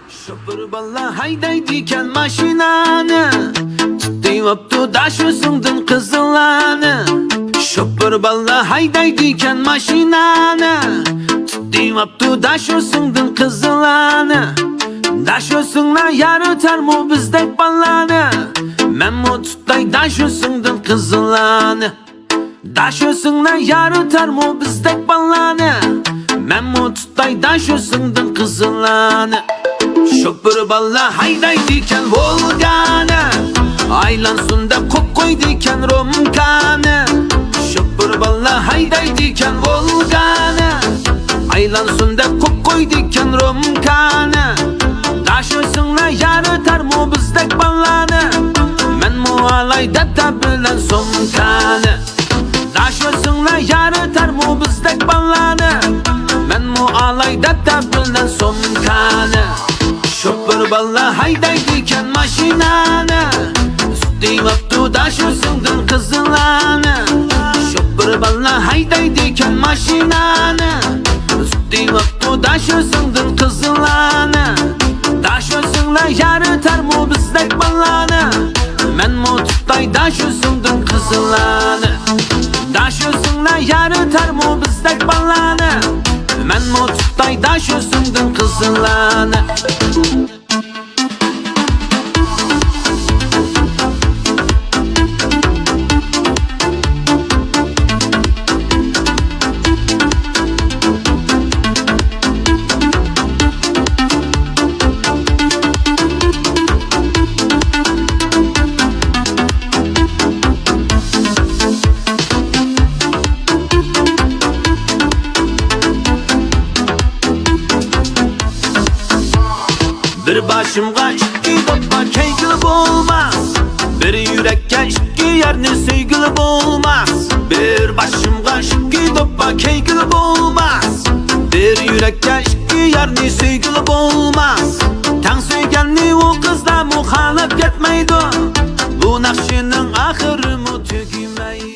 Şoför balla haydaydiken maşinanı, tutyaptı daşısındın kızılanı. Şoför balla haydaydiken maşinanı, tutyaptı daşısındın kızılanı. Daşısınla yarıtar mı bizdek ballanı? Men mu tutay daşısındın kızılanı. Daşısınla yarıtar mı bizdek ballanı? Men mu tutay daşısındın kızılanı. Şoför balla haydaydiken Volganı, aylansın da kok koydiken Romkanı. Şoför balla haydaydiken Volganı, aylansın da kok koydiken Romkanı. Daşısınla yarıtar mı bizdek ballanı? Men mu alayda da bilen somkanı. Daşısınla yarıtar mı bizdek ballanı? Men mu alayda da bilen somkanı. Şoför balla haydaydiken maşinanı, tutyaptı daşısındın kızılanı. Şoför balla haydaydiken maşinanı, tutyaptı daşısındın kızılanı. Daşısınla yarıtar mı bizdek ballanı? Men mu tutay daşısındın kızılanı. Daşısınla yarıtar mı bizdek ballanı? Men mu tutay daşısındın kızılanı. Bir başımga iki dopa keygili olmaz, bir yürekке iki yerni sevgili olmaz. Bir başımga iki dopa keygili olmaz, bir yürekке iki yerni sevgili olmaz. Tan sevgenli o kızla muhalef etmeydi, bu nakşinin ahırı mı tügümeydi.